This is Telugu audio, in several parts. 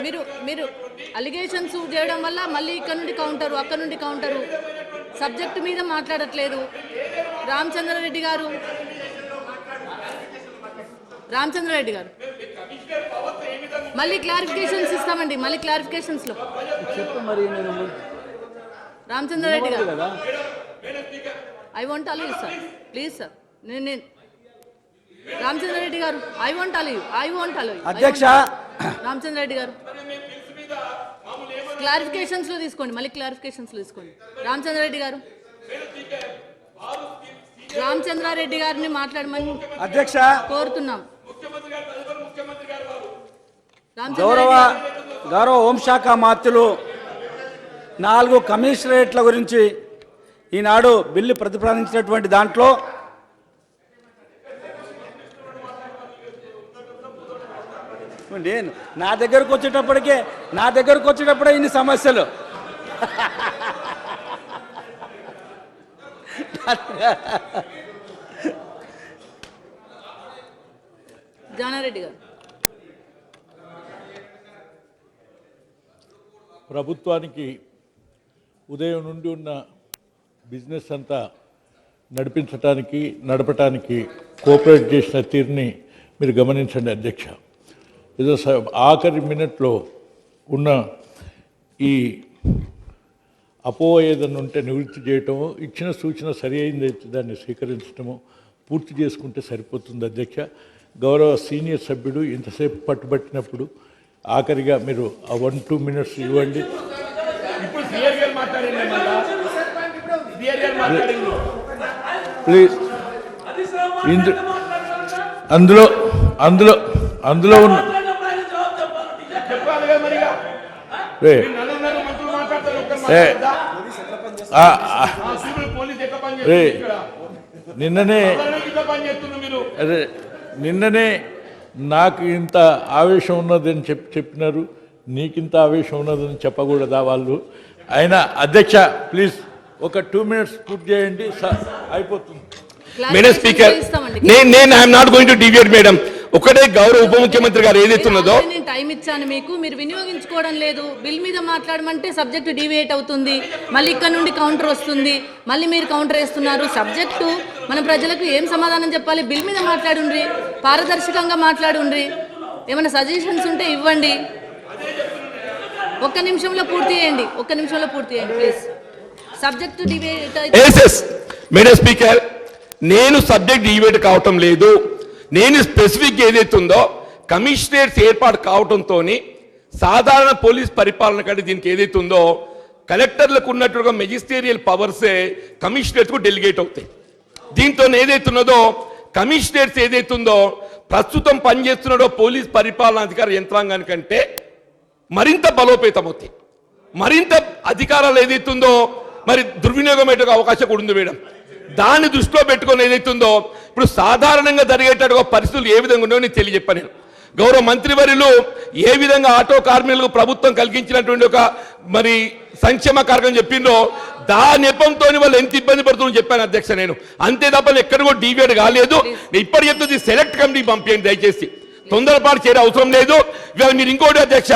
మీరు మీరు అలిగేషన్స్ చేయడం వల్ల మళ్ళీ ఇక్కడ నుండి కౌంటరు, అక్కడ నుండి కౌంటరు, సబ్జెక్టు మీద మాట్లాడట్లేదు. రామచంద్రారెడ్డి గారు మళ్ళీ క్లారిఫికేషన్స్ ఇస్తామండి, మళ్ళీ క్లారిఫికేషన్స్లో రామచంద్రారెడ్డి గారు I want allow sir, please sir. నేను రామచంద్రారెడ్డి గారు ఐ వాంట్ అలూ అధ్యక్ష. రామచంద్రారెడ్డి గారు క్లారిఫికేషన్స్లో తీసుకోండి, మళ్ళీ క్లారిఫికేషన్స్లో తీసుకోండి. రామచంద్రారెడ్డి గారిని మాట్లాడమని అధ్యక్ష కోరుతున్నాం. గౌరవ హోంశాఖ మంత్రులు 4 కమిషనరేట్ల గురించి ఈనాడు బిల్లు ప్రతిపాదించినటువంటి దాంట్లో నేను నా దగ్గరకు వచ్చేటప్పుడే ఇన్ని సమస్యలు. జానారెడ్డి గారు ప్రభుత్వానికి ఉదయం నుండి ఉన్న బిజినెస్ అంతా నడపటానికి కోఆపరేట్ చేసిన తీరుని మీరు గమనించండి అధ్యక్ష. ఏదో ఆఖరి మినిట్లో ఉన్న ఈ అపోహ ఏదన్నా ఉంటే నివృత్తి చేయటము, ఇచ్చిన సూచన సరి అయిందైతే దాన్ని స్వీకరించడము, పూర్తి చేసుకుంటే సరిపోతుంది అధ్యక్ష. గౌరవ సీనియర్ సభ్యుడు ఇంతసేపు పట్టుబట్టినప్పుడు ఆఖరిగా మీరు ఆ 1-2 మినిట్స్ ఇవ్వండి. ప్లీజ్. అందులో ఉన్న నిన్ననే నాకు ఇంత ఆవేశం ఉన్నదని చెప్పినారు, నీకింత ఆవేశం ఉన్నదని చెప్పకూడదా వాళ్ళు? అయినా అధ్యక్ష ప్లీజ్ ఒక 2 మినిట్స్ పూర్తి చేయండి, అయిపోతుంది. మేడం స్పీకర్, నేను I'm not going to deviate madam. ఒకటే గౌరవ ఉప ముఖ్యమంత్రి గారు ఏదైతున్నదో నేను టైం ఇచ్చాను మీకు, మీరు వినియోగించుకోవడం లేదు. బిల్ మీద మాట్లాడమంటే సబ్జెక్టు డివియేట్ అవుతుంది, మళ్ళీ ఇక్కడ నుండి కౌంటర్ వస్తుంది, మళ్ళీ మీరు కౌంటర్ వేస్తున్నారు. సబ్జెక్టు మన ప్రజలకు ఏం సమాధానం చెప్పాలి? బిల్ మీద మాట్లాడుండ్రి, పారదర్శకంగా మాట్లాడుండ్రి, ఏమైనా సజెషన్స్ ఉంటే ఇవ్వండి. ఒక్క నిమిషంలో పూర్తి చేయండి please. Subject deviate madam speaker, నేను సబ్జెక్ట్ డివియేట్ కావటం లేదు. నేను స్పెసిఫిక్ ఏదైతుందో కమిషనరేట్స్ ఏర్పాటు కావడంతో సాధారణ పోలీస్ పరిపాలన కంటే దీనికి ఏదైతుందో కలెక్టర్లకు ఉన్నట్టుగా మెజిస్టేరియల్ పవర్సే కమిషనరేట్స్కు డెలిగేట్ అవుతాయి. దీంతో ఏదైతున్నదో కమిషనరేట్స్ ఏదైతుందో ప్రస్తుతం పనిచేస్తున్నాడో పోలీస్ పరిపాలనాధికార యంత్రాంగానికంటే మరింత బలోపేతం అవుతాయి. మరింత అధికారాలు ఏదైతుందో మరి దుర్వినియోగం అయ్యే అవకాశం కూడా ఉంది మేడం. దాన్ని దృష్టిలో పెట్టుకొని ఏదైతుందో ఇప్పుడు సాధారణంగా జరిగేటట్టుగా పరిస్థితులు ఏ విధంగా ఉన్నాయో నేను తెలియజెప్పాను. నేను గౌరవ మంత్రివర్యులు ఏ విధంగా ఆటో కార్మికులకు ప్రభుత్వం కలిగించినటువంటి ఒక మరి సంక్షేమ కార్యక్రమం చెప్పిందో దాని నెపంతో వాళ్ళు ఎంత ఇబ్బంది పడుతుందో చెప్పాను అధ్యక్ష. నేను అంతే తప్ప ఎక్కడ కూడా డివియేట్ కాలేదు. ఇప్పటి చెప్తుంది సెలెక్ట్ కమిటీ పంపించండి దయచేసి, తొందరపాటు చేయడం అవసరం లేదు. ఇవాళ మీరు ఇంకోటి అధ్యక్ష,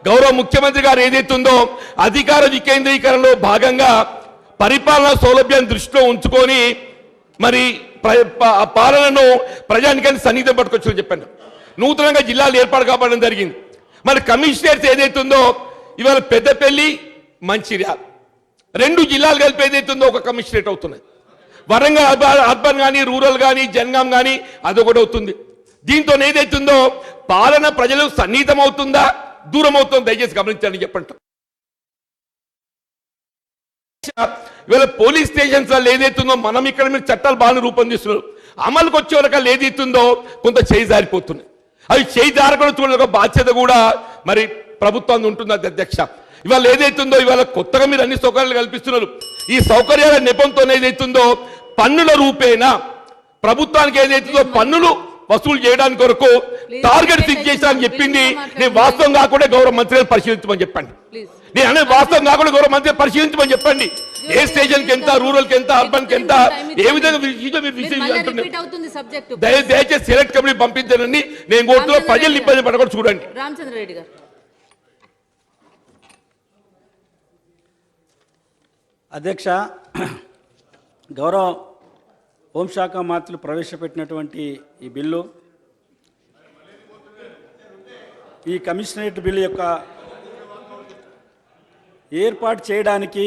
గౌరవ ముఖ్యమంత్రి గారు ఏదైతుందో అధికార వికేంద్రీకరణలో భాగంగా పరిపాలనా సౌలభ్యాన్ని దృష్టిలో ఉంచుకొని మరి పాలనను ప్రజానికాన్ని సన్నిహితం పట్టుకొచ్చని చెప్పాను. నూతనంగా జిల్లాలు ఏర్పాటు కావడం జరిగింది. మరి కమిషనరేట్స్ ఏదైతుందో ఇవాళ పెద్దపల్లి, మంచిర్యాల 2 జిల్లాలు కలిపి ఏదైతుందో ఒక కమిషనరేట్ అవుతున్నది. వరంగల్ అర్బన్ కానీ, రూరల్ కానీ, జనగాం కానీ అదొకటి అవుతుంది. దీంతో ఏదైతుందో పాలన ప్రజలకు సన్నిహితం అవుతుందా, దూరం అవుతుందో దయచేసి గమనించాలని చెప్పండి. ఇవాళ పోలీస్ స్టేషన్స్ ఏదైతుందో మనం ఇక్కడ మీరు చట్టాలు బాగా రూపొందిస్తున్నారు, అమలుకు వచ్చే వరకు ఏదైతుందో కొంత చేయి జారిపోతున్నాయి. అవి చేయి జారకుండా చూడ బాధ్యత కూడా మరి ప్రభుత్వాన్ని ఉంటుంది అధ్యక్ష. ఇవాళ ఏదైతుందో ఇవాళ కొత్తగా మీరు అన్ని సౌకర్యాలు కల్పిస్తున్నారు. ఈ సౌకర్యాల నెపంతో ఏదైతుందో పన్నుల రూపేణా ప్రభుత్వానికి ఏదైతుందో పన్నులు వసూలు చేయడానికి కొరకు టార్గెట్ ఫిక్స్ చేశారని చెప్పింది నేను వాస్తవం కాకుండా గౌరవ మంత్రి గారు పరిశీలించమని చెప్పండి. నేను అనేది వాస్తవం కాకుండా గౌరవ మంత్రి పరిశీలించమని చెప్పండి. ఏ స్టేషన్కి ఎంత, రూరల్కి ఎంత, అర్బన్కి ఎంత, ఏ విధంగా దయచేసి సెలెక్ట్ కమిటీ పంపించారని నేను కోరుతూ ప్రజలు ఇబ్బంది పడకుండా చూడండి. రామచంద్ర రెడ్డి గారు. అధ్యక్ష, గౌరవ హోంశాఖ మంత్రులు ప్రవేశపెట్టినటువంటి ఈ బిల్లు, ఈ కమిషనరేట్ బిల్లు యొక్క ఏర్పాటు చేయడానికి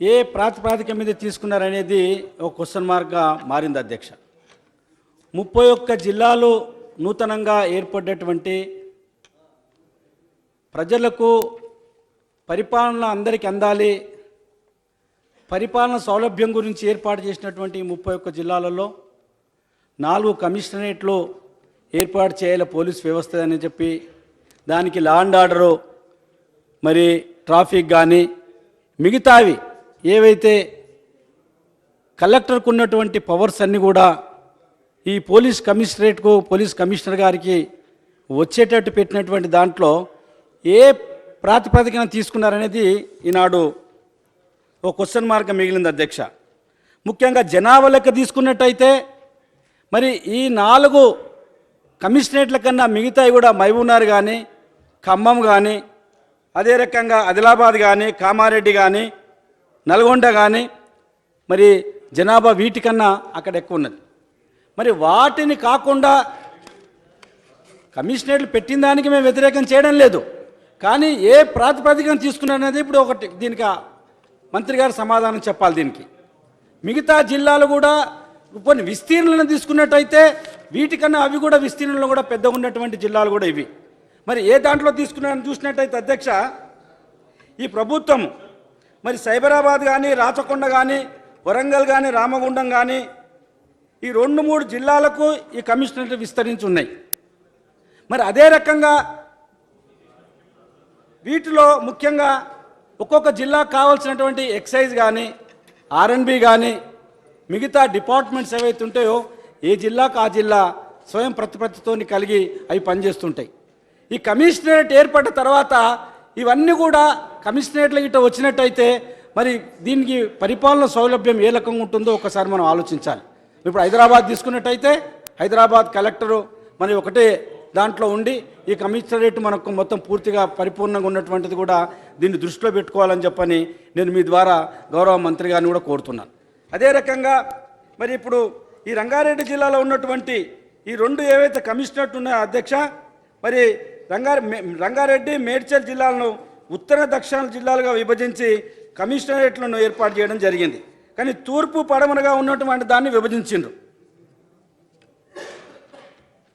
ఏ ప్రాతిపదిక మీద తీసుకున్నారనేది ఒక క్వశ్చన్ మార్క్గా మారింది అధ్యక్ష. 31 జిల్లాలు నూతనంగా ఏర్పడ్డటువంటి ప్రజలకు పరిపాలన అందరికీ అందాలి, పరిపాలన సౌలభ్యం గురించి ఏర్పాటు చేసినటువంటి 31 జిల్లాలలో 4 కమిషనరేట్లు ఏర్పాటు చేయాలి పోలీస్ వ్యవస్థ అని చెప్పి, దానికి లా అండ్ ఆర్డరు, మరి ట్రాఫిక్ కానీ మిగతావి ఏవైతే కలెక్టర్కు ఉన్నటువంటి పవర్స్ అన్నీ కూడా ఈ పోలీస్ కమిషనరేట్కు, పోలీస్ కమిషనర్ గారికి వచ్చేటట్టు పెట్టినటువంటి దాంట్లో ఏ ప్రాతిపదికన తీసుకున్నారనేది ఈనాడు ఒక క్వశ్చన్ మార్క్ మిగిలింది అధ్యక్ష. ముఖ్యంగా జనాభా లెక్క తీసుకున్నట్టయితే మరి ఈ 4 కమిషనరేట్ల కన్నా మిగతాయి కూడా మహబూబ్నగర్ కానీ, ఖమ్మం కానీ, అదే రకంగా ఆదిలాబాద్ కానీ, కామారెడ్డి కానీ, నల్గొండ కానీ మరి జనాభా వీటికన్నా అక్కడ ఎక్కువ ఉన్నది. మరి వాటిని కాకుండా కమిషనరేట్లు పెట్టిన దానికి మేము వ్యతిరేకం చేయడం లేదు, కానీ ఏ ప్రాతిపదికన తీసుకున్నారనేది ఇప్పుడు ఒకటి దీనికి మంత్రి గారు సమాధానం చెప్పాలి. దీనికి మిగతా జిల్లాలు కూడా కొన్ని విస్తీర్ణలను తీసుకున్నట్టయితే వీటికన్నా అవి కూడా విస్తీర్ణంలో కూడా పెద్దగా ఉన్నటువంటి జిల్లాలు కూడా ఇవి. మరి ఏ దాంట్లో తీసుకున్నారని చూసినట్టయితే అధ్యక్ష, ఈ ప్రభుత్వం మరి సైబరాబాద్ కానీ, రాచకొండ కానీ, వరంగల్ కానీ, రామగుండం కానీ ఈ 2-3 జిల్లాలకు ఈ కమిషనరేట్లు విస్తరించి ఉన్నాయి. మరి అదే రకంగా వీటిలో ముఖ్యంగా ఒక్కొక్క జిల్లాకు కావాల్సినటువంటి ఎక్సైజ్ కానీ, R&B కానీ, మిగతా డిపార్ట్మెంట్స్ ఏవైతే ఉంటాయో ఏ జిల్లాకు ఆ జిల్లా స్వయం ప్రతిపత్తితో కలిగి అవి పనిచేస్తుంటాయి. ఈ కమిషనరేట్ ఏర్పడ్డ తర్వాత ఇవన్నీ కూడా కమిషనరేట్ల గిట్ట వచ్చినట్టయితే మరి దీనికి పరిపాలన సౌలభ్యం ఏ రకంగా ఉంటుందో ఒకసారి మనం ఆలోచించాలి. ఇప్పుడు హైదరాబాద్ తీసుకున్నట్టయితే హైదరాబాద్ కలెక్టరు మరి ఒకటే దాంట్లో ఉండి ఈ కమిషనరేట్ మనకు మొత్తం పూర్తిగా పరిపూర్ణంగా ఉన్నటువంటిది కూడా దీన్ని దృష్టిలో పెట్టుకోవాలని చెప్పని నేను మీ ద్వారా గౌరవ మంత్రి గారిని కూడా కోరుతున్నాను. అదే రకంగా మరి ఇప్పుడు ఈ రంగారెడ్డి జిల్లాలో ఉన్నటువంటి ఈ 2 ఏవైతే కమిషనరేట్ ఉన్నాయో అధ్యక్ష, మరి రంగారెడ్డి, మేడ్చల్ జిల్లాలను ఉత్తర దక్షిణ జిల్లాలుగా విభజించి కమిషనరేట్లను ఏర్పాటు చేయడం జరిగింది. కానీ తూర్పు పడమరగా ఉన్నటువంటి దాన్ని విభజించిండ్రు.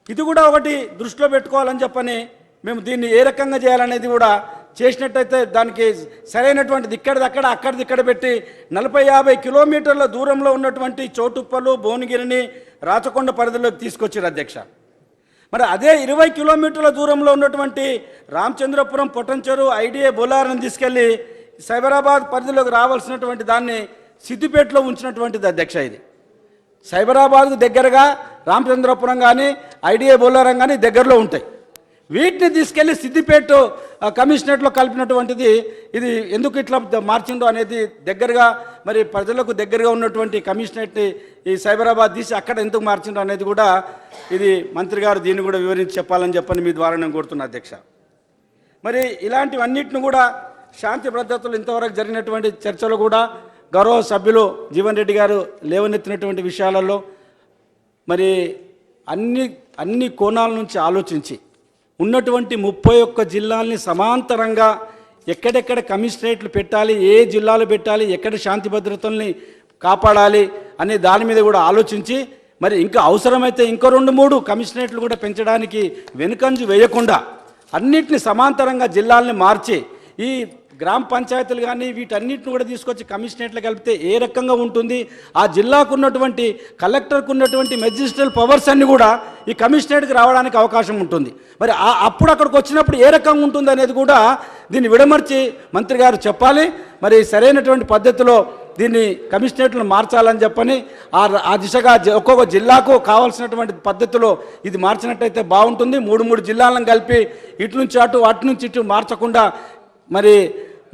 ఇది కూడా ఒకటి దృష్టిలో పెట్టుకోవాలని చెప్పని మేము దీన్ని ఏ రకంగా చేయాలనేది కూడా చేసినట్టయితే దానికి సరైనటువంటిది ఇక్కడిదక్కడ అక్కడిదిక్కడ పెట్టి 40-50 కిలోమీటర్ల దూరంలో ఉన్నటువంటి చోటుప్పలు, భువనగిరిని రాచకొండ పరిధిలోకి తీసుకొచ్చారు అధ్యక్ష. మరి అదే 20 కిలోమీటర్ల దూరంలో ఉన్నటువంటి రామచంద్రపురం, పొటంచెరు, ఐడిఏ, బొలార్ని తీసుకెళ్ళి సైబరాబాద్ పరిధిలోకి రావాల్సినటువంటి దాన్ని సిద్దిపేటలో ఉంచినటువంటిది అధ్యక్ష. ఇది సైబరాబాద్కు దగ్గరగా రామచంద్రపురం కానీ, ఐడిఏ, బొలారం కానీ దగ్గరలో ఉంటాయి. వీటిని తీసుకెళ్ళి సిద్దిపేట కమిషనరేట్లో కలిపినటువంటిది ఇది ఎందుకు ఇట్లా మార్చిందో అనేది దగ్గరగా మరి ప్రజలకు దగ్గరగా ఉన్నటువంటి కమిషనరేట్ని ఈ సైబరాబాద్ తీసి అక్కడ ఎందుకు మార్చిందో అనేది కూడా ఇది మంత్రి గారు దీన్ని కూడా వివరించి చెప్పాలని చెప్పని మీ ద్వారా నేను కోరుతున్నా అధ్యక్ష. మరి ఇలాంటివన్నిటిని కూడా శాంతి భద్రతలు ఇంతవరకు జరిగినటువంటి చర్చలు కూడా గౌరవ సభ్యులు జీవన్ రెడ్డి గారు లేవనెత్తినటువంటి విషయాలలో మరి అన్ని కోణాల నుంచి ఆలోచించి ఉన్నటువంటి 31 జిల్లాల్ని సమాంతరంగా ఎక్కడెక్కడ కమిషనరేట్లు పెట్టాలి, ఏ జిల్లాలు పెట్టాలి, ఎక్కడ శాంతి భద్రతల్ని కాపాడాలి అనే దాని మీద కూడా ఆలోచించి మరి ఇంకా అవసరమైతే ఇంకో 2-3 కమిషనరేట్లు కూడా పెంచడానికి వెనుకంజు వేయకుండా అన్నిటిని సమాంతరంగా జిల్లాల్ని మార్చి ఈ గ్రామ పంచాయతీలు కానీ వీటన్నిటిని కూడా తీసుకొచ్చి కమిషనరేట్లు కలిపితే ఏ రకంగా ఉంటుంది, ఆ జిల్లాకు ఉన్నటువంటి కలెక్టర్కు ఉన్నటువంటి మెజిస్ట్రల్ పవర్స్ అన్నీ కూడా ఈ కమిషనరేట్కి రావడానికి అవకాశం ఉంటుంది. మరి అప్పుడు అక్కడికి వచ్చినప్పుడు ఏ రకంగా ఉంటుంది అనేది కూడా దీన్ని విడమర్చి మంత్రి గారు చెప్పాలి. మరి సరైనటువంటి పద్ధతిలో దీన్ని కమిషనరేట్లను మార్చాలని చెప్పని ఆ దిశగా ఒక్కొక్క జిల్లాకు కావాల్సినటువంటి పద్ధతిలో ఇది మార్చినట్టయితే బాగుంటుంది. మూడు జిల్లాలను కలిపి ఇటు నుంచి అటు అటు నుంచి ఇటు మార్చకుండా మరి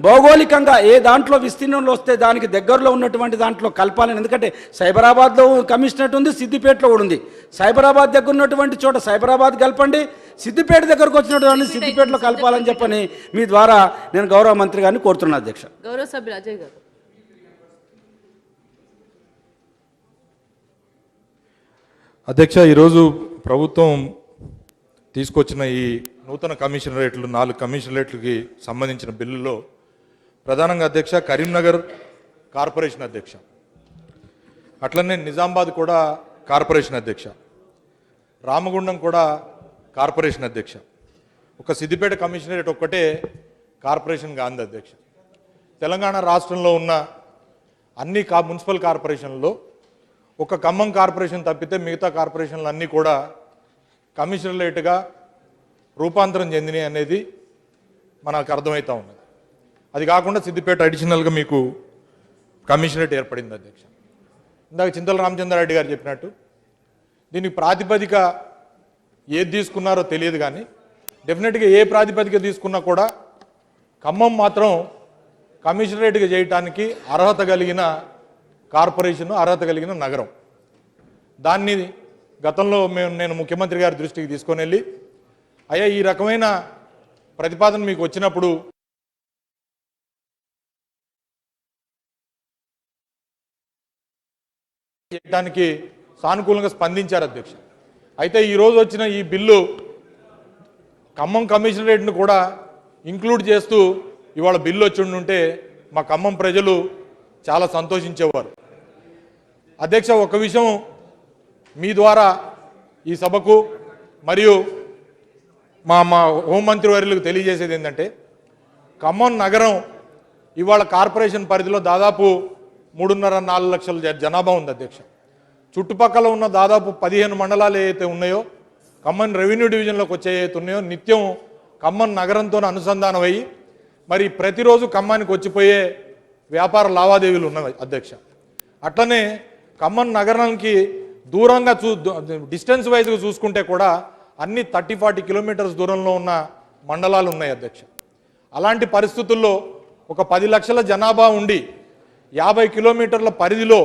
భౌగోళికంగా ఏ దాంట్లో విస్తీర్ణంలో వస్తే దానికి దగ్గరలో ఉన్నటువంటి దాంట్లో కలపాలని. ఎందుకంటే సైబరాబాద్లో కమిషనరేట్ ఉంది, సిద్దిపేటలో కూడా ఉంది. సైబరాబాద్ దగ్గర ఉన్నటువంటి చోట సైబరాబాద్ కలపండి, సిద్దిపేట దగ్గరకు వచ్చినటువంటి సిద్దిపేటలో కలపాలని చెప్పని మీ ద్వారా నేను గౌరవ మంత్రి గారిని కోరుతున్నాను అధ్యక్ష. గౌరవ సభ్యులు అజయ్ గారు. అధ్యక్ష, ఈరోజు ప్రభుత్వం తీసుకొచ్చిన ఈ నూతన కమిషనరేట్లు 4 కమిషనరేట్లకి సంబంధించిన బిల్లులో ప్రధానంగా అధ్యక్ష కరీంనగర్ కార్పొరేషన్ అధ్యక్ష, అట్లనే నిజామాబాద్ కూడా కార్పొరేషన్ అధ్యక్ష, రామగుండం కూడా కార్పొరేషన్ అధ్యక్ష, ఒక సిద్దిపేట కమిషనరేట్ ఒక్కటే కార్పొరేషన్ గాంధీ అధ్యక్ష. తెలంగాణ రాష్ట్రంలో ఉన్న అన్ని మున్సిపల్ కార్పొరేషన్లలో ఒక ఖమ్మం కార్పొరేషన్ తప్పితే మిగతా కార్పొరేషన్లు అన్నీ కూడా కమిషనరేట్గా రూపాంతరం చెందినాయి అనేది మనకు అర్థమవుతూ ఉన్నది. అది కాకుండా సిద్దిపేట అడిషనల్గా మీకు కమిషనరేట్ ఏర్పడింది అధ్యక్ష. ఇందాక చింతల రామచంద్రారెడ్డి గారు చెప్పినట్టు దీనికి ప్రాతిపదిక ఏది తీసుకున్నారో తెలియదు, కానీ డెఫినెట్గా ఏ ప్రాతిపదిక తీసుకున్నా కూడా ఖమ్మం మాత్రం కమిషనరేట్గా చేయటానికి అర్హత కలిగిన కార్పొరేషను, అర్హత కలిగిన నగరం. దాన్ని గతంలో నేను ముఖ్యమంత్రి గారి దృష్టికి తీసుకొని వెళ్ళి, అయ్యా ఈ రకమైన ప్రతిపాదన మీకు వచ్చినప్పుడు చేయడానికి సానుకూలంగా స్పందించారు అధ్యక్ష. అయితే ఈరోజు వచ్చిన ఈ బిల్లు ఖమ్మం కమిషనరేట్ను కూడా ఇంక్లూడ్ చేస్తూ ఇవాళ బిల్లు వచ్చి ఉంటే మా ఖమ్మం ప్రజలు చాలా సంతోషించేవారు. అధ్యక్ష, ఒక విషయం మీ ద్వారా ఈ సభకు మరియు మా హోంమంత్రి వర్యులకు తెలియజేసేది ఏంటంటే, ఖమ్మం నగరం ఇవాళ కార్పొరేషన్ పరిధిలో దాదాపు 3.5-4 లక్షల జనాభా ఉంది అధ్యక్ష. చుట్టుపక్కల ఉన్న దాదాపు 15 మండలాలు ఏవైతే ఉన్నాయో, ఖమ్మం రెవెన్యూ డివిజన్లోకి వచ్చే ఏవైతే ఉన్నాయో, నిత్యం ఖమ్మం నగరంతో అనుసంధానం అయ్యి మరి ప్రతిరోజు ఖమ్మానికి వచ్చిపోయే వ్యాపార లావాదేవీలు ఉన్నాయి అధ్యక్ష. అట్లనే ఖమ్మం నగరానికి దూరంగా డిస్టెన్స్ వైజ్గా చూసుకుంటే కూడా అన్ని 30-40 కిలోమీటర్స్ దూరంలో ఉన్న మండలాలు ఉన్నాయి అధ్యక్ష. అలాంటి పరిస్థితుల్లో ఒక 10 లక్షల జనాభా ఉండి 50 కిలోమీటర్ల పరిధిలో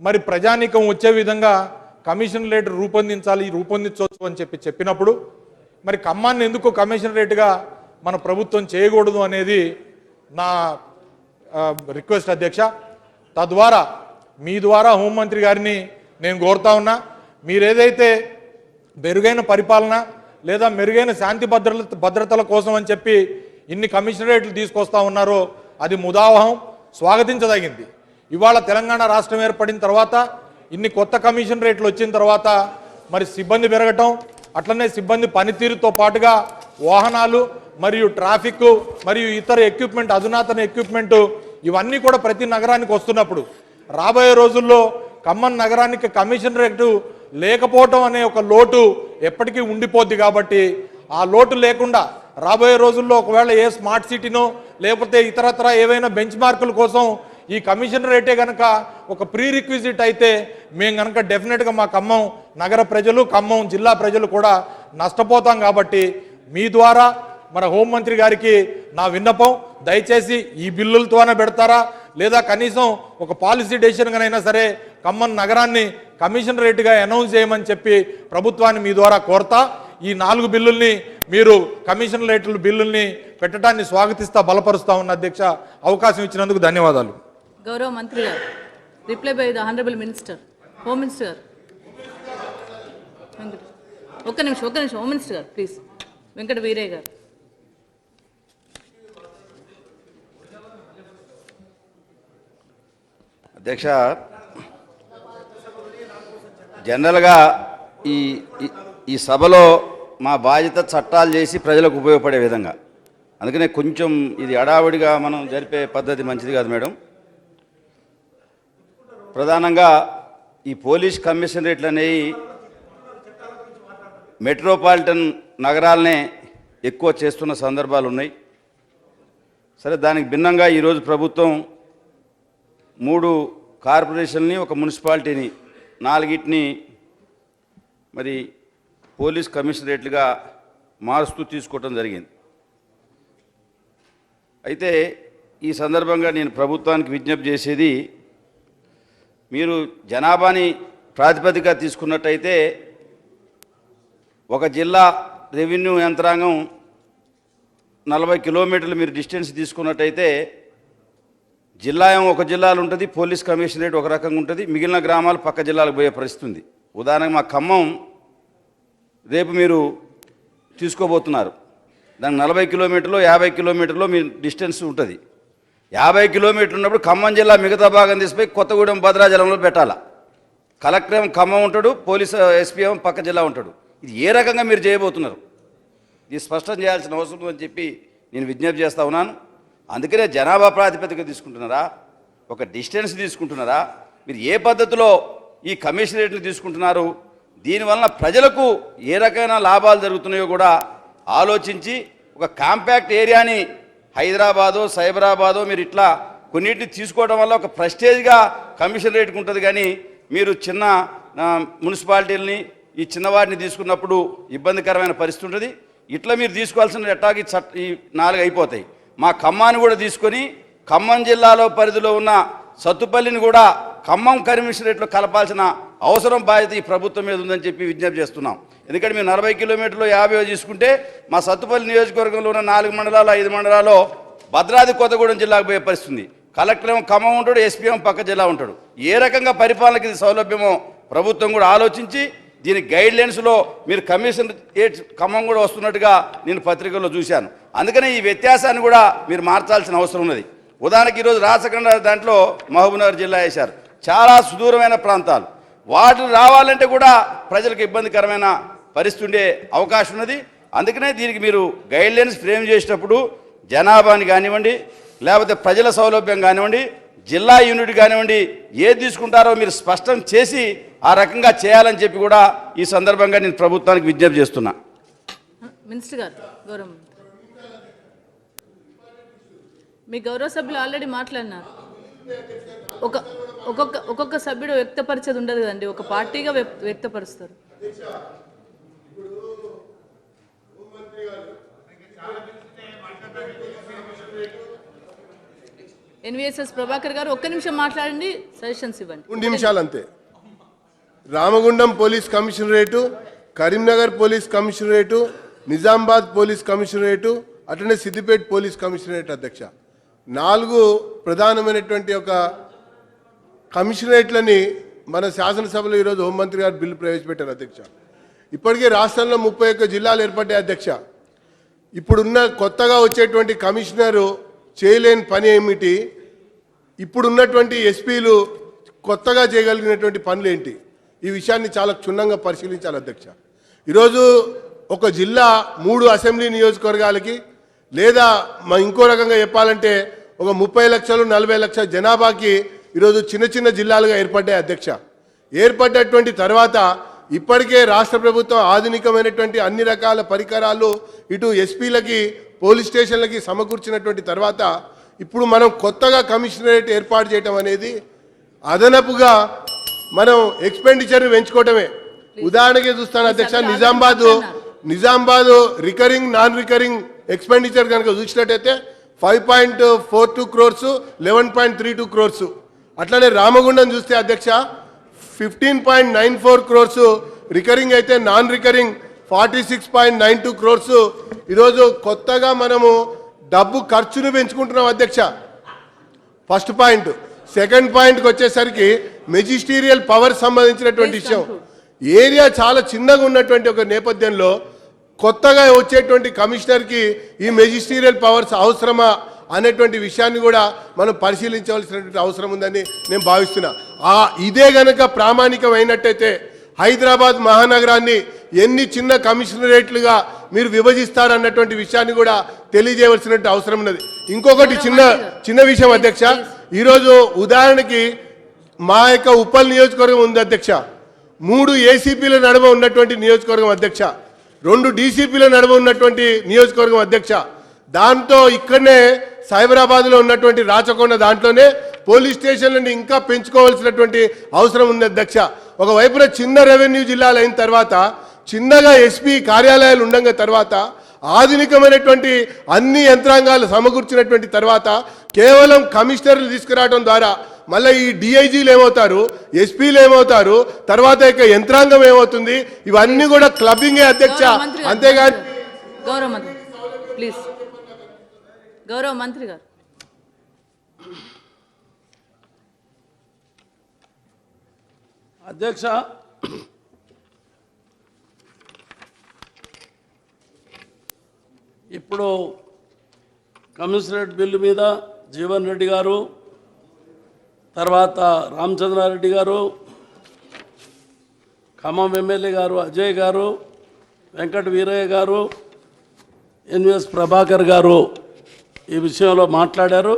మరి ప్రజానీకం వచ్చే విధంగా కమిషనరేట్ రూపొందించవచ్చు అని చెప్పినప్పుడు మరి ఖమ్మాన్ని ఎందుకు కమిషనరేట్గా మన ప్రభుత్వం చేయకూడదు అనేది నా రిక్వెస్ట్ అధ్యక్ష. తద్వారా మీ ద్వారా హోంమంత్రి గారిని నేను కోరుతా ఉన్నా, మీరేదైతే మెరుగైన పరిపాలన లేదా మెరుగైన శాంతి భద్రతల కోసం అని చెప్పి ఇన్ని కమిషనరేట్లు తీసుకొస్తా ఉన్నారో అది ముదావహం, స్వాగతించదగింది. ఇవాళ తెలంగాణ రాష్ట్రం ఏర్పడిన తర్వాత ఇన్ని కొత్త కమిషనరేట్లు వచ్చిన తర్వాత మరి సిబ్బంది పెరగటం, అట్లనే సిబ్బంది పనితీరుతో పాటుగా వాహనాలు మరియు ట్రాఫిక్ మరియు ఇతర ఎక్విప్మెంట్, అధునాతన ఎక్విప్మెంట్ ఇవన్నీ కూడా ప్రతి నగరానికి వస్తున్నప్పుడు రాబోయే రోజుల్లో ఖమ్మం నగరానికి కమిషనరేట్ లేకపోవటం అనే ఒక లోటు ఎప్పటికీ ఉండిపోద్ది. కాబట్టి ఆ లోటు లేకుండా రాబోయే రోజుల్లో ఒకవేళ ఏ స్మార్ట్ సిటీనో లేకపోతే ఇతరత్ర ఏవైనా బెంచ్ మార్కుల కోసం ఈ కమిషనరేటే కనుక ఒక ప్రీ రిక్విజిట్ అయితే మేము కనుక డెఫినెట్గా మా ఖమ్మం నగర ప్రజలు, ఖమ్మం జిల్లా ప్రజలు కూడా నష్టపోతాం. కాబట్టి మీ ద్వారా మన హోంమంత్రి గారికి నా విన్నపం, దయచేసి ఈ బిల్లులతోనే పెడతారా లేదా కనీసం ఒక పాలసీ డెసిషన్గానైనా సరే ఖమ్మం నగరాన్ని కమిషనరేట్గా అనౌన్స్ చేయమని చెప్పి ప్రభుత్వాన్ని మీ ద్వారా కోరతా. ఈ 4 బిల్లుల్ని మీరు కమిషనరేట్ల బిల్లుల్ని పెట్టడాన్ని స్వాగతిస్తా, బలపరుస్తా ఉన్న అధ్యక్ష. అవకాశం ఇచ్చినందుకు ధన్యవాదాలు. గౌరవ మంత్రి గారు, reply by the honourable minister, home minister గారు. ఒక్క నిమిషం హోమ్ మినిస్టర్ గారు ప్లీజ్. వెంకట వీరయ్య గారు. అధ్యక్ష, జనరల్గా ఈ సభలో మా బాధ్యత చట్టాలు చేసి ప్రజలకు ఉపయోగపడే విధంగా, అందుకనే కొంచెం ఇది హడావుడిగా మనం జరిపే పద్ధతి మంచిది కాదు మేడం. ప్రధానంగా ఈ పోలీస్ కమిషనరేట్లు అనేవి మెట్రోపాలిటన్ నగరాలనే ఎక్కువ చేస్తున్న సందర్భాలు ఉన్నాయి. సరే, దానికి భిన్నంగా ఈరోజు ప్రభుత్వం 3 కార్పొరేషన్ని, ఒక మున్సిపాలిటీని, 4గిటిని మరి పోలీస్ కమిషనరేట్లుగా మారుస్తూ తీసుకోవటం జరిగింది. అయితే ఈ సందర్భంగా నేను ప్రభుత్వానికి విజ్ఞప్తి చేసేది, మీరు జనాభాని ప్రాతిపదికగా తీసుకున్నట్టయితే ఒక జిల్లా రెవెన్యూ యంత్రాంగం 40 కిలోమీటర్లు మీరు డిస్టెన్స్ తీసుకున్నట్టయితే ఒక జిల్లాలో ఉంటుంది, పోలీస్ కమిషనరేట్ ఒక రకంగా ఉంటుంది, మిగిలిన గ్రామాలు పక్క జిల్లాలకు పోయే పరిస్థితి ఉంది. ఉదాహరణకు మా ఖమ్మం రేపు మీరు తీసుకోబోతున్నారు, దానికి 40 కిలోమీటర్లు 50 కిలోమీటర్లు మీ డిస్టెన్స్ ఉంటుంది. 50 కిలోమీటర్లు ఉన్నప్పుడు ఖమ్మం జిల్లా మిగతా భాగం తీసిపోయి కొత్తగూడెం భద్రాచలంలో పెట్టాలా. కలెక్టర్ ఏమో ఖమ్మం ఉంటాడు, పోలీసు ఎస్పీ ఏమో పక్క జిల్లా ఉంటాడు. ఇది ఏ రకంగా మీరు చేయబోతున్నారు? ఇది స్పష్టం చేయాల్సిన అవసరం ఉందని చెప్పి నేను విజ్ఞప్తి చేస్తా ఉన్నాను. అందుకనే జనాభా ప్రాతిపదిక తీసుకుంటున్నారా, ఒక డిస్టెన్స్ తీసుకుంటున్నారా, మీరు ఏ పద్ధతిలో ఈ కమిషనరేట్ని తీసుకుంటున్నారు, దీనివలన ప్రజలకు ఏ రకమైన లాభాలు జరుగుతున్నాయో కూడా ఆలోచించి ఒక కాంపాక్ట్ ఏరియాని హైదరాబాదో సైబరాబాదో మీరు ఇట్లా కొన్నిటిని తీసుకోవడం వల్ల ఒక ప్రెస్టేజ్గా కమిషనరేట్కి ఉంటుంది. కానీ మీరు చిన్న మున్సిపాలిటీలని ఈ చిన్నవాటిని తీసుకున్నప్పుడు ఇబ్బందికరమైన పరిస్థితి ఉంటుంది. ఇట్లా మీరు తీసుకోవాల్సిన ఎట్టాకి ఈ 4 అయిపోతాయి. మా ఖమ్మాన్ని కూడా తీసుకొని ఖమ్మం జిల్లాలో పరిధిలో ఉన్న సత్తుపల్లిని కూడా ఖమ్మం కమిషనరేట్లో కలపాల్సిన అవసరం బాధ్యత ఈ ప్రభుత్వం మీద ఉందని చెప్పి విజ్ఞప్తి చేస్తున్నాం. ఎందుకంటే మేము 40 కిలోమీటర్లు 50 తీసుకుంటే మా సత్తుపల్లి నియోజకవర్గంలో ఉన్న 4 మండలాలు 5 మండలాల్లో భద్రాద్రి కొత్తగూడెం జిల్లాకు పోయే పరిస్థితుంది. కలెక్టర్ ఏమో ఖమ్మం ఉంటాడు, ఎస్పీ ఏమో పక్క జిల్లా ఉంటాడు. ఏ రకంగా పరిపాలనకి ఇది సౌలభ్యమో ప్రభుత్వం కూడా ఆలోచించి దీని గైడ్లైన్స్లో మీరు కమిషనరేట్ ఖమ్మం కూడా వస్తున్నట్టుగా నేను పత్రికల్లో చూశాను. అందుకనే ఈ వ్యత్యాసాన్ని కూడా మీరు మార్చాల్సిన అవసరం ఉన్నది. ఉదాహరణకి ఈరోజు రాచకొండ దాంట్లో మహబూబ్నగర్ జిల్లా వేశారు, చాలా సుదూరమైన ప్రాంతాలు. వాటిని రావాలంటే కూడా ప్రజలకు ఇబ్బందికరమైన పరిస్థితి ఉండే అవకాశం ఉన్నది. అందుకనే దీనికి మీరు గైడ్లైన్స్ ఫ్రేమ్ చేసేటప్పుడు జనాభాని కానివ్వండి, లేకపోతే ప్రజల సౌలభ్యం కానివ్వండి, జిల్లా యూనిట్ కానివ్వండి, ఏది తీసుకుంటారో మీరు స్పష్టం చేసి ఆ రకంగా చేయాలని చెప్పి కూడా ఈ సందర్భంగా నేను ప్రభుత్వానికి విజ్ఞప్తి చేస్తున్నా. మినిస్టర్ గారు, గౌరవ మీ గౌరవ సభ్యులు ఆల్రెడీ మాట్లాడినారు. ఒక్కొక్క సభ్యుడు వ్యక్తపరిచేది ఉండదు కదండి, ఒక పార్టీగా వ్యక్తపరుస్తారు. ఎన్విఎస్ఎస్ ప్రభాకర్ గారు 1 నిమిషం మాట్లాడండి, సజెషన్స్ ఇవ్వండి. 2 నిమిషాలు అంతే. Ramagundam police commissionerate, Karimnagar police commissionerate, Nizamabad police commissionerate, అట్లనే సిద్దిపేట పోలీస్ కమిషనరేట్ అధ్యక్ష, 4 ప్రధానమైనటువంటి ఒక కమిషనరేట్లని మన శాసనసభలో ఈరోజు హోంమంత్రి గారు బిల్లు ప్రవేశపెట్టారు అధ్యక్ష. ఇప్పటికే రాష్ట్రంలో 31 జిల్లాలు ఏర్పడ్డాయి అధ్యక్ష. ఇప్పుడున్న కొత్తగా వచ్చేటువంటి కమిషనరు చేయలేని పని ఏమిటి, ఇప్పుడున్నటువంటి ఎస్పీలు కొత్తగా చేయగలిగినటువంటి పనులు ఏంటి, ఈ విషయాన్ని చాలా క్షుణ్ణంగా పరిశీలించాలి అధ్యక్ష. ఈరోజు ఒక జిల్లా 3 అసెంబ్లీ నియోజకవర్గాలకి, లేదా ఇంకో రకంగా చెప్పాలంటే ఒక 30 లక్షలు 40 లక్షల జనాభాకి ఈరోజు చిన్న చిన్న జిల్లాలుగా ఏర్పడ్డాయి అధ్యక్ష. ఏర్పడ్డటువంటి తర్వాత ఇప్పటికే రాష్ట్ర ప్రభుత్వం ఆధునికమైనటువంటి అన్ని రకాల పరికరాలు ఇటు ఎస్పీలకి పోలీస్ స్టేషన్లకి సమకూర్చినటువంటి తర్వాత ఇప్పుడు మనం కొత్తగా కమిషనరేట్ ఏర్పాటు చేయడం అనేది అదనపుగా మనం ఎక్స్పెండిచర్ పెంచుకోవటమే. ఉదాహరణకి చూస్తాను అధ్యక్ష, Nizamabad recurring non recurring expenditure కనుక చూసినట్టయితే 5.42 crores 11.32 crores. అట్లనే రామగుండం చూస్తే అధ్యక్ష 15.94 crores రికరింగ్ అయితే, నాన్ రికరింగ్ 46.92 crores. ఈరోజు కొత్తగా మనము డబ్బు ఖర్చును పెంచుకుంటున్నాం అధ్యక్ష, ఫస్ట్ పాయింట్. సెకండ్ పాయింట్కి వచ్చేసరికి మెజిస్టీరియల్ పవర్ సంబంధించినటువంటి విషయం, ఏరియా చాలా చిన్నగా ఉన్నటువంటి ఒక నేపథ్యంలో కొత్తగా వచ్చేటువంటి కమిషనర్కి ఈ మెజిస్టీరియల్ పవర్స్ అవసరమా అనేటువంటి విషయాన్ని కూడా మనం పరిశీలించవలసినటువంటి అవసరం ఉందని నేను భావిస్తున్నా. ఇదే గనక ప్రామాణికం అయినట్టయితే హైదరాబాద్ మహానగరాన్ని ఎన్ని చిన్న కమిషనరేట్లుగా మీరు విభజిస్తారన్నటువంటి విషయాన్ని కూడా తెలియజేయవలసినటువంటి అవసరం ఉన్నది. ఇంకొకటి చిన్న విషయం అధ్యక్ష, ఈరోజు ఉదాహరణకి మా యొక్క ఉప్పల్ నియోజకవర్గం ఉంది అధ్యక్ష, 3 ఏసీపీల నడుమ ఉన్నటువంటి నియోజకవర్గం అధ్యక్ష, 2 డీసీపీల నడుమ ఉన్నటువంటి నియోజకవర్గం అధ్యక్ష. దాంతో ఇక్కడనే సైబరాబాద్లో ఉన్నటువంటి రాచకొండ దాంట్లోనే పోలీస్ స్టేషన్లను ఇంకా పెంచుకోవాల్సినటువంటి అవసరం ఉంది అధ్యక్ష. ఒకవైపున చిన్న రెవెన్యూ జిల్లాలు అయిన తర్వాత, చిన్నగా ఎస్పీ కార్యాలయాలు ఉండగా తర్వాత, ఆధునికమైనటువంటి అన్ని యంత్రాంగాలు సమకూర్చినటువంటి తర్వాత కేవలం కమిషనర్లు తీసుకురావడం ద్వారా మళ్ళీ ఈ డిఐజీలు ఏమవుతారు, ఎస్పీలు ఏమవుతారు, తర్వాత ఇక యంత్రాంగం ఏమవుతుంది, ఇవన్నీ కూడా క్లబ్బింగే అధ్యక్ష. అంతేగాని గౌరవ మంత్రి ప్లీజ్, గౌరవ మంత్రి గారు. అధ్యక్ష, ఇప్పుడు కమిషనరేట్ బిల్లు మీద జీవన్ రెడ్డి గారు, తర్వాత రామచంద్రారెడ్డి గారు, ఖమ్మం ఎమ్మెల్యే గారు అజయ్ గారు, వెంకట వీరయ్య గారు, ఎన్విఎస్ ప్రభాకర్ గారు ఈ విషయంలో మాట్లాడారు.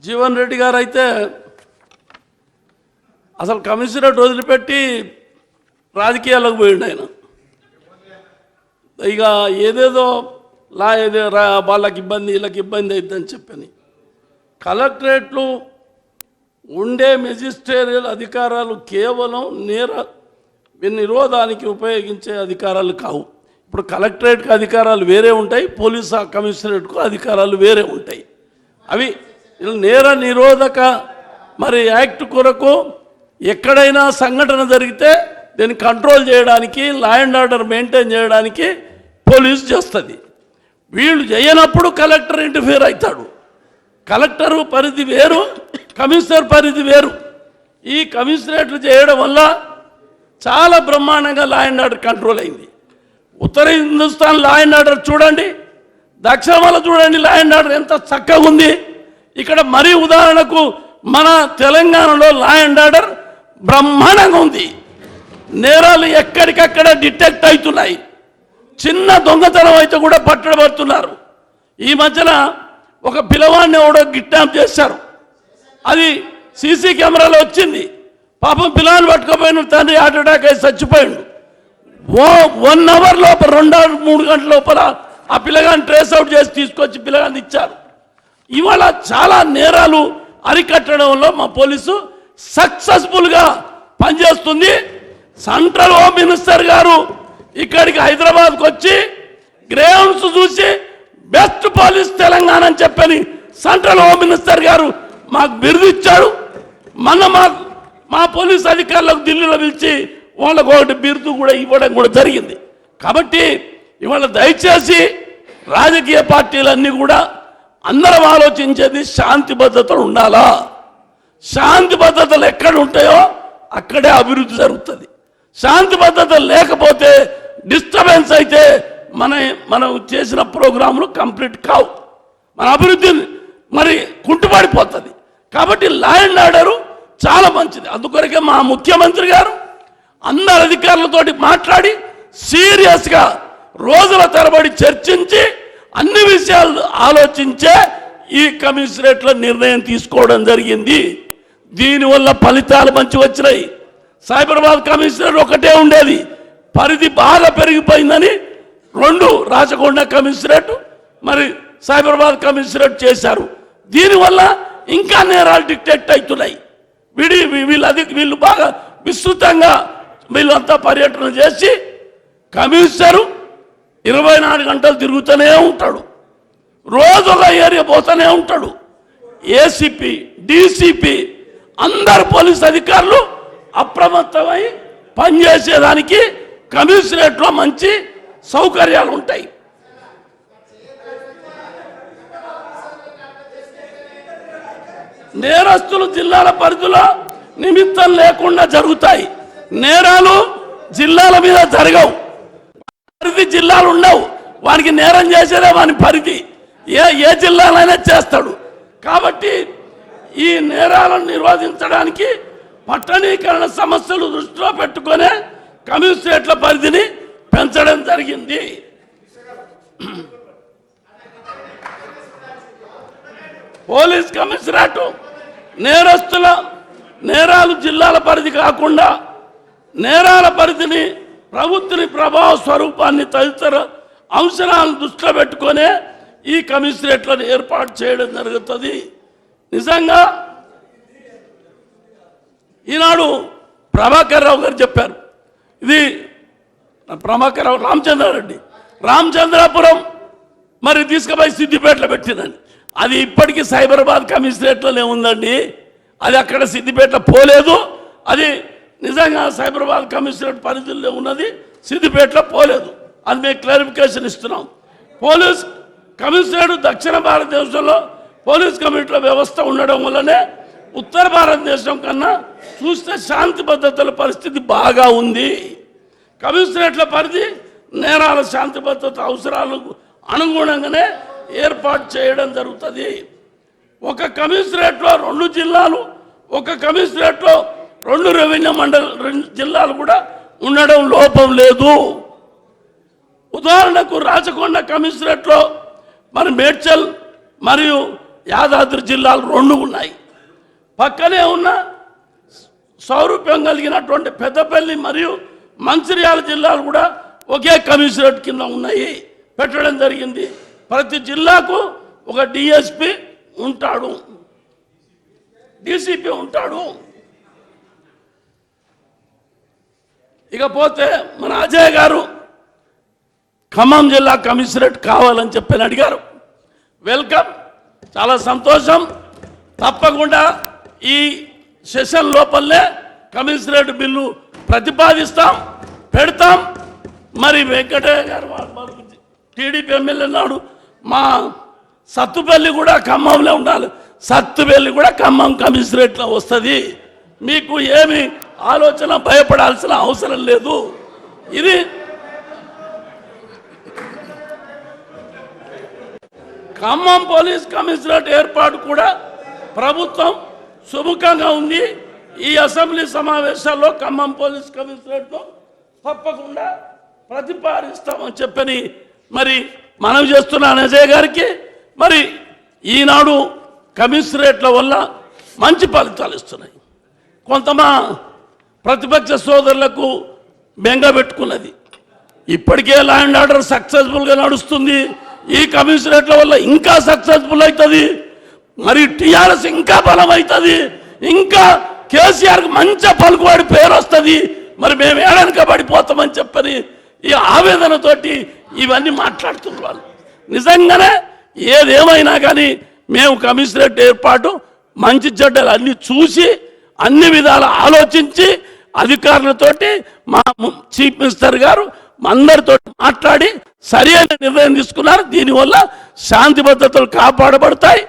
జీవన్ రెడ్డి గారు అయితే అసలు కమిషనరేట్ వదిలిపెట్టి రాజకీయాలకు పోయిండు ఆయన. ఇక ఏదేదో వాళ్ళకి ఇబ్బంది వీళ్ళకి ఇబ్బంది అవుతుందని చెప్పని కలెక్టరేట్లు ఉండే మెజిస్ట్రేరియల్ అధికారాలు కేవలం నిరోధానికి ఉపయోగించే అధికారాలు కావు. ఇప్పుడు కలెక్టరేట్కి అధికారాలు వేరే ఉంటాయి, పోలీస్ కమిషనరేట్కు అధికారాలు వేరే ఉంటాయి. అవి నేర నిరోధక మరి యాక్ట్ కొరకు ఎక్కడైనా సంఘటన జరిగితే దీన్ని కంట్రోల్ చేయడానికి, లా అండ్ ఆర్డర్ మెయింటైన్ చేయడానికి పోలీసు చేస్తుంది. వీళ్ళు చేయనప్పుడు కలెక్టర్ ఇంటర్ఫియర్ అవుతాడు. కలెక్టరు పరిధి వేరు, కమిషనర్ పరిధి వేరు. ఈ కమిషనరేట్లు చేయడం వల్ల చాలా బ్రహ్మాండంగా లా అండ్ ఆర్డర్ కంట్రోల్ అయింది. ఉత్తర హిందుస్థాన్ లా అండ్ ఆర్డర్ చూడండి, దక్షిణాల చూడండి లా అండ్ ఆర్డర్ ఎంత చక్కగా ఉంది. ఇక్కడ మరీ ఉదాహరణకు మన తెలంగాణలో లా అండ్ ఆర్డర్ బ్రహ్మాండంగా ఉంది. నేరాలు ఎక్కడికక్కడ డిటెక్ట్ అవుతున్నాయి. చిన్న దొంగతనం అయితే కూడా పట్టబడుతున్నారు. ఈ మధ్యన ఒక పిల్లవాడిని ఎవడో కిడ్నాప్ చేశారు, అది సీసీ కెమెరాలో వచ్చింది. పాపం పిల్లవాడిని పట్టుకుపోయిన తండ్రి హార్ట్ అటాక్ అయి చచ్చిపోయాడు. 1 అవర్ లోపల 2-3 గంటల లోపల ఆ పిల్లగాన్ని ట్రేస్ అవుట్ చేసి తీసుకొచ్చి పిల్లగాన్ని ఇచ్చారు. ఇవాళ చాలా నేరాలు అరికట్టడంలో మా పోలీసు సక్సెస్ఫుల్గా పనిచేస్తుంది. సెంట్రల్ హోమ్ మినిస్టర్ గారు ఇక్కడికి హైదరాబాద్కి వచ్చి గ్రౌండ్స్ చూసి బెస్ట్ పోలీస్ తెలంగాణ అని చెప్పని సెంట్రల్ హోమ్ మినిస్టర్ గారు మాకు బిరుదు ఇచ్చాడు. మొన్న మా పోలీస్ అధికారులకు ఢిల్లీలో పిలిచి వాళ్ళకు ఒకటి బిరుదు కూడా ఇవ్వడం కూడా జరిగింది. కాబట్టి ఇవాళ దయచేసి రాజకీయ పార్టీలన్నీ కూడా అందరం ఆలోచించేది శాంతి భద్రతలు ఉండాలా. శాంతి భద్రతలు ఎక్కడ ఉంటాయో అక్కడే అభివృద్ధి జరుగుతుంది. శాంతి భద్రతలు లేకపోతే డిస్టర్బెన్స్ అయితే మనం చేసిన ప్రోగ్రాములు కంప్లీట్ కావు, మన అభివృద్ధి మరి కుంటుపడిపోతుంది. కాబట్టి లా అండ్ ఆర్డర్ చాలా మంచిది. అందుకొరకే మా ముఖ్యమంత్రి గారు అందరు అధికారులతోటి మాట్లాడి సీరియస్గా రోజుల తరబడి చర్చించి అన్ని విషయాలు ఆలోచించే ఈ కమిషనరేట్ల నిర్ణయం తీసుకోవడం జరిగింది. దీనివల్ల ఫలితాలు మంచి వచ్చినాయి. సైబరాబాద్ కమిషనర్ ఒకటే ఉండేది, పరిధి బాగా పెరిగిపోయిందని 2 రాచకొండ కమిషనరేట్ మరి సైబరాబాద్ కమిషనరేట్ చేశారు. దీనివల్ల ఇంకా నేరాలు డిటెక్ట్ అవుతున్నాయి. వీళ్ళు బాగా విస్తృతంగా వీళ్ళంతా పర్యటన చేసి కమిషనరు 24 గంటలు తిరుగుతూనే ఉంటాడు, రోజు ఒక ఏరియా పోతూనే ఉంటాడు. ఏసీపీ, డీసీపీ అందరు పోలీస్ అధికారులు అప్రమత్తమై పనిచేసేదానికి కమిషనరేట్లో మంచి సౌకర్యాలు ఉంటాయి. నేరస్తులు జిల్లాల పరిధిలో నిమిత్తం లేకుండా జరుగుతాయి. నేరాలు జిల్లాల మీద జరగవు, పరిధి జిల్లాలు ఉండవు. వానికి నేరం చేసేదే వాని పరిధి, ఏ జిల్లాలైనా చేస్తాడు. కాబట్టి ఈ నేరాలను నిరోధించడానికి పట్టణీకరణ సమస్యలు దృష్టిలో పెట్టుకునే కమిషనరేట్ల పరిధిని పెంచడం జరిగింది. పోలీస్ కమిషనరేట్ నేరస్తుల నేరాలు జిల్లాల పరిధి కాకుండా నేరాల పరిధిని ప్రభుత్వ ప్రభావ స్వరూపాన్ని తదితర అంశాలను దృష్టిలో పెట్టుకునే ఈ కమిషనరేట్లను ఏర్పాటు చేయడం జరుగుతుంది. నిజంగా ఈనాడు ప్రభాకర్ రావు గారు చెప్పారు, ఇది ప్రభాకర్ రావు రామచంద్రాపురం మరి తీసుకుపోయి సిద్దిపేటలో పెట్టిందండి. అది ఇప్పటికీ సైబరాబాద్ కమిషనరేట్లోనే ఉందండి. అది అక్కడ సిద్దిపేటలో పోలేదు. అది నిజంగా సైబరాబాద్ కమిషనరేట్ పరిధిలో ఉన్నది, సిద్దిపేటలో పోలేదు. అది మేము క్లారిఫికేషన్ ఇస్తున్నాం. పోలీస్ కమిషనరేట్ దక్షిణ భారతదేశంలో పోలీస్ కమిషనర్ వ్యవస్థ ఉండడం వల్లనే ఉత్తర భారతదేశం కన్నా చూస్తే శాంతి భద్రతల పరిస్థితి బాగా ఉంది. కమిషనరేట్ల పరిధి నేరాల శాంతి భద్రత అవసరాలకు అనుగుణంగానే ఏర్పాటు చేయడం జరుగుతుంది. ఒక కమిషనరేట్లో 2 జిల్లాలు, ఒక కమిషనరేట్లో 2 రెవెన్యూ మండల జిల్లాలు కూడా ఉండడం లోపం లేదు. ఉదాహరణకు రాచకొండ కమిషనరేట్లో మరి మేడ్చల్ మరియు యాదాద్రి జిల్లాలు 2 ఉన్నాయి. పక్కనే ఉన్న సౌరూప్యం కలిగినటువంటి పెద్దపల్లి మరియు మంచిర్యాల జిల్లాలు కూడా ఒకే కమిషనరేట్ కింద ఉన్నాయి, పెట్టడం జరిగింది. ప్రతి జిల్లాకు ఒక డిఎస్పి ఉంటాడు, డీసీపీ ఉంటాడు. ఇకపోతే మన అజయ్ గారు ఖమ్మం జిల్లా కమిషనరేట్ కావాలని చెప్పని అడిగారు. వెల్కమ్, చాలా సంతోషం. తప్పకుండా ఈ సెషన్ లోపలనే కమిషనరేట్ బిల్లు ప్రతిపాదిస్తాం, పెడతాం. మరి వెంకటయ్య గారు టీడీపీ ఎమ్మెల్యే నాడు మా సత్తుపల్లి కూడా ఖమ్మంలో ఉండాలి, సత్తుపల్లి కూడా ఖమ్మం కమిషనరేట్లో వస్తుంది. మీకు ఏమి ఆలోచన భయపడాల్సిన అవసరం లేదు. ఇది ఖమ్మం పోలీస్ కమిషనరేట్ ఏర్పాటు కూడా ప్రభుత్వం సుముఖంగా ఉంది. ఈ అసెంబ్లీ సమావేశాల్లో ఖమ్మం పోలీస్ కమిషనరేట్ను తప్పకుండా ప్రతిపాదిస్తామని చెప్పని మరి మనవి చేస్తున్నాను అజయ్ గారికి. మరి ఈనాడు కమిషనరేట్ల వల్ల మంచి ఫలితాలు ఇస్తున్నాయి. కొంతమా ప్రతిపక్ష సోదరులకు బెంగ పెట్టుకున్నది. ఇప్పటికే లా అండ్ ఆర్డర్ సక్సెస్ఫుల్గా నడుస్తుంది. ఈ కమిషనరేట్ల వల్ల ఇంకా సక్సెస్ఫుల్ అవుతుంది. మరి టీఆర్ఎస్ ఇంకా బలం అవుతుంది. ఇంకా కేసీఆర్కి మంచి పలుకుబడి పేరు వస్తుంది. మరి మేము ఏడనక పడిపోతామని చెప్పని ఈ ఆవేదనతోటి ఇవన్నీ మాట్లాడుతున్నారు వాళ్ళు. నిజంగానే ఏదేమైనా కానీ మేము కమిషనరేట్ ఏర్పాటు మంచి చెడ్డలు అన్ని చూసి అన్ని విధాలు ఆలోచించి అధికారులతోటి మా చీఫ్ మినిస్టర్ గారు అందరితో మాట్లాడి సరైన నిర్ణయం తీసుకున్నారు. దీనివల్ల శాంతి భద్రతలు కాపాడబడతాయి,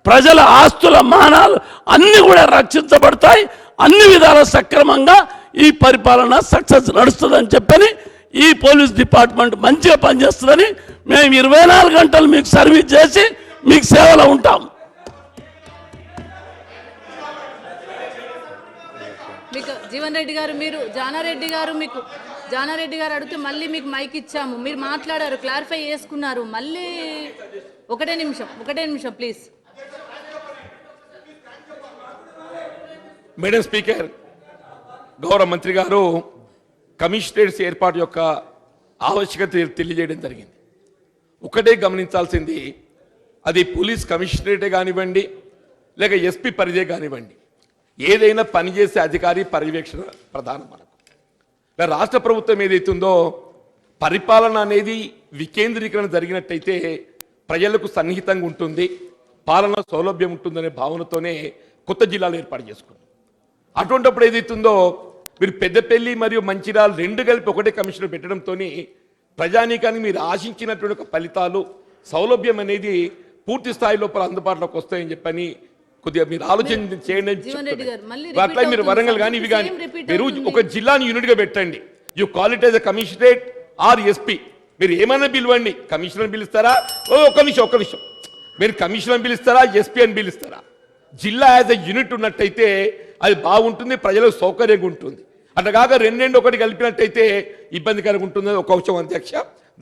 ప్రజల ఆస్తుల మానాలు అన్ని కూడా రక్షించబడతాయి, అన్ని విధాల సక్రమంగా ఈ పరిపాలన సక్సెస్ నడుస్తుందని చెప్పని ఈ పోలీస్ డిపార్ట్మెంట్ మంచిగా పనిచేస్తుందని మేము 24 గంటలు మీకు సర్వీస్ చేసి మీకు సేవలో ఉంటాం. మీకు జీవన్ రెడ్డి గారు, మీరు జానారెడ్డి గారు అడిగితే మళ్ళీ మీకు మైక్ ఇచ్చాము, మీరు మాట్లాడారు, క్లారిఫై చేసుకున్నారు. మళ్ళీ ఒకటే నిమిషం ప్లీజ్. మేడం స్పీకర్, గౌరవ మంత్రి గారు కమిషనరేట్స్ ఏర్పాటు యొక్క ఆవశ్యకత తెలియజేయడం జరిగింది. ఒకటే గమనించాల్సింది, అది పోలీస్ కమిషనరేటే కానివ్వండి లేక ఎస్పీ పరిధే కానివ్వండి, ఏదైనా పనిచేసే అధికారి పర్యవేక్షణ ప్రధానం. మనకు రాష్ట్ర ప్రభుత్వం ఏదైతుందో పరిపాలన అనేది వికేంద్రీకరణ జరిగినట్టయితే ప్రజలకు సన్నిహితంగా ఉంటుంది, పాలన సౌలభ్యం ఉంటుందనే భావనతోనే కొత్త జిల్లాలు ఏర్పాటు చేసుకున్నాం. అటువంటిప్పుడు ఏదైతుందో మీరు పెద్దపల్లి మరియు మంచిర్యాల 2 కలిపి ఒకటే కమిషనర్ పెట్టడంతో ప్రజానీకానికి మీరు ఆశించినటువంటి ఒక ఫలితాలు సౌలభ్యం అనేది పూర్తి స్థాయి లోపల అందుబాటులోకి వస్తాయని చెప్పని కొద్దిగా మీరు ఆలోచన చేయండి. అట్లా మీరు వరంగల్ కానీ ఇవి కానీ మీరు ఒక జిల్లాని యూనిట్గా పెట్టండి. You call it as a commissionerate or SP. మీరు ఏమైనా పిలవండి, కమిషనర్ పిలుస్తారా, ఒక్క నిమిషం మీరు కమిషనర్ పిలుస్తారా, ఎస్పీ అని పిలుస్తారా? జిల్లా యాజ్ ఎ యూనిట్ ఉన్నట్టయితే అది బాగుంటుంది, ప్రజలకు సౌకర్యంగా ఉంటుంది. అట్లా కాక 2 ఒకటి కలిపినట్టయితే ఇబ్బందికరంగా ఉంటుంది. ఒక అంశం అధ్యక్ష,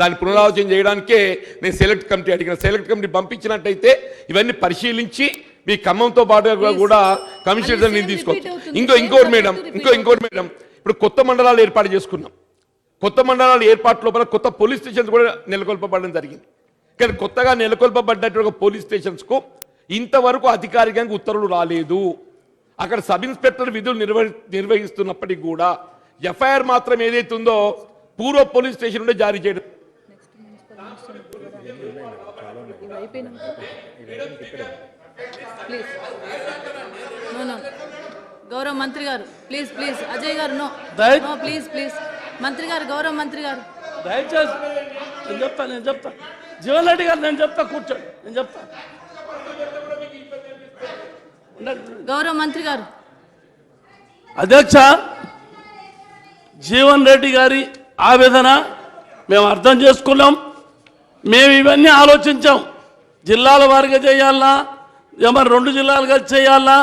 దాన్ని పునరాలోచన చేయడానికే నేను సెలెక్ట్ కమిటీ అడిగిన. సెలెక్ట్ కమిటీ పంపించినట్టయితే ఇవన్నీ పరిశీలించి మీ ఖమ్మంతో పాటు కూడా కమిషనర్ నేను తీసుకోవచ్చు. ఇంకోటి మేడం, ఇప్పుడు కొత్త మండలాలు ఏర్పాటు చేసుకున్నాం. కొత్త మండలాల ఏర్పాటు లోపల కొత్త పోలీస్ స్టేషన్స్ కూడా నెలకొల్పబడడం జరిగింది. కానీ కొత్తగా నెలకొల్పబడ్డటువంటి పోలీస్ స్టేషన్స్కు ఇంతవరకు అధికారికంగా ఉత్తర్వులు రాలేదు. అక్కడ సబ్ ఇన్స్పెక్టర్ విధులు నిర్వహిస్తున్నప్పటికీ కూడా ఎఫ్ఐఆర్ మాత్రం ఏదైతే ఉందో పూర్వ పోలీస్ స్టేషన్ నుండి జారీ చేయడం. గౌరవ మంత్రి గారు ప్లీజ్ ప్లీజ్ అజయ్ గారు నో ప్లీజ్ ప్లీజ్ మంత్రి గారు గౌరవ మంత్రి గారు దయచేసి నేను చెప్తా జీవన్ రెడ్డి గారు నేను చెప్తా కూర్చోండి నేను చెప్తా. గౌరవ మంత్రి గారు. అధ్యక్ష, జీవన్ రెడ్డి గారి ఆవేదన మేము అర్థం చేసుకున్నాం. మేము ఇవన్నీ ఆలోచించాం. జిల్లాల వారిగా చేయాలా, మరి 2 జిల్లాలుగా చేయాలా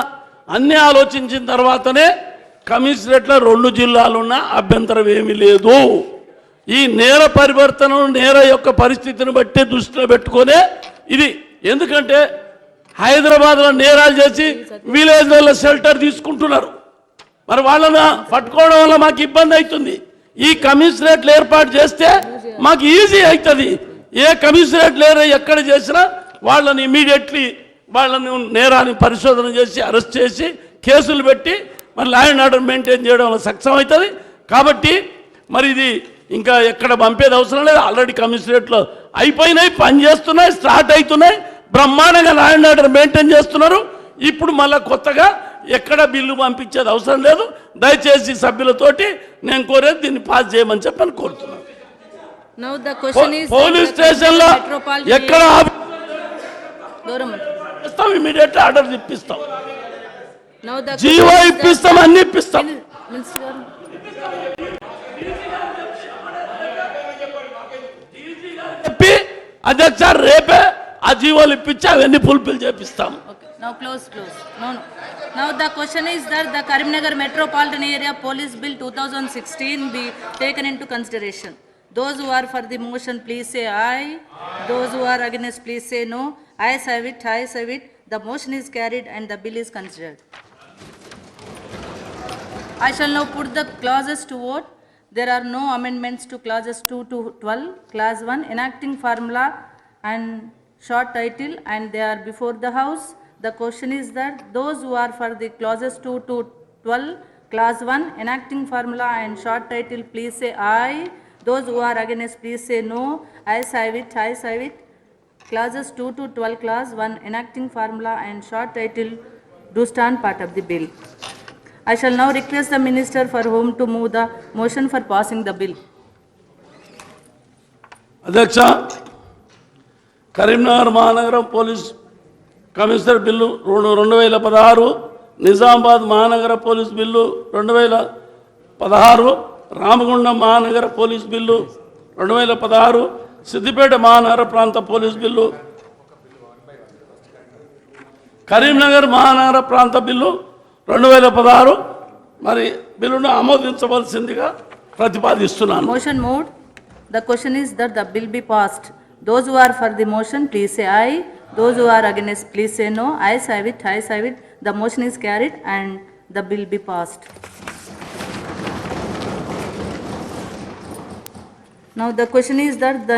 అన్నీ ఆలోచించిన తర్వాతనే కమిషనరేట్లో 2 జిల్లాలున్న అభ్యంతరం ఏమీ లేదు. ఈ నేర పరివర్తన నేర యొక్క పరిస్థితిని బట్టి దృష్టిలో పెట్టుకునే ఇది. ఎందుకంటే హైదరాబాద్లో నేరాలు చేసి విలేజ్లలో షెల్టర్ తీసుకుంటున్నారు. మరి వాళ్ళని పట్టుకోవడం వల్ల మాకు ఇబ్బంది అవుతుంది. ఈ కమిషనరేట్లు ఏర్పాటు చేస్తే మాకు ఈజీ అవుతుంది. ఏ కమిషనరేట్లు ఎక్కడ చేసినా వాళ్ళని ఇమీడియట్లీ వాళ్ళని నేరాన్ని పరిశోధన చేసి అరెస్ట్ చేసి కేసులు పెట్టి మరి లా అండ్ ఆర్డర్ మెయింటైన్ చేయడం వల్ల సక్సెస్ అవుతుంది. కాబట్టి మరి ఇది ఇంకా ఎక్కడ పంపేది అవసరం లేదు. ఆల్రెడీ కమిషనరేట్లో అయిపోయినాయి, పని చేస్తున్నాయి, స్టార్ట్ అవుతున్నాయి, బ్రహ్మాండంగా లా అండ్ ఆర్డర్ మెయింటైన్ చేస్తున్నారు. ఇప్పుడు మళ్ళీ కొత్తగా ఎక్కడ బిల్లు పంపించేది అవసరం లేదు. దయచేసి సభ్యులతోటి నేను కోరేది దీన్ని పాస్ చేయమని చెప్పని కోరుతున్నాను. పోలీస్ స్టేషన్లో ఎక్కడ ఇస్తాం, ఇమీడియట్ ఆర్డర్ ఇప్పిస్తాం, జీవో ఇప్పిస్తాం, అన్ని ఇప్పిస్తాం. చెప్పి అధ్యక్ష రేపే ఆ జీవోలు ఇప్పించి అవన్నీ ఫుల్ఫిల్ చేపిస్తాం. Now close. No. Now the question is that the Karimnagar Metropolitan Area Police Bill 2016 be taken into consideration. Those who are for the motion, please say aye. Those who are against, please say no. Ayes have it. Ayes have it. The motion is carried and the bill is considered. I shall now put the clauses to vote. There are no amendments to clauses 2 to 12. Clause 1, enacting formula and short title, and they are before the House. The question is that those who are for the clauses 2 to 12, clause 1, enacting formula and short title, please say aye. Those who are against, please say no. Ayes have it. Ayes have it. Clauses 2 to 12, clause 1, enacting formula and short title do stand part of the bill. I shall now request the Minister for Home to move the motion for passing the bill. అధ్యక్ష, కరీంనగర్ మహానగరం పోలీస్ కమిషనర్ బిల్లు 2016, నిజామాబాద్ మహానగర పోలీస్ బిల్లు 2016, రామగుండం మహానగర పోలీస్ బిల్లు 2016, సిద్దిపేట మహానగర ప్రాంత పోలీస్ బిల్లు, కరీంనగర్ మహానగర ప్రాంత బిల్లు 2016 మరి బిల్లును ఆమోదించవలసిందిగా ప్రతిపాదిస్తున్నాను. Motion moved. The question is that the bill be passed. Those who are for the motion, please say aye. Those who are against, please say no. Ayes have it. Ayes have it. The motion is carried and the bill be passed. Now the question is that the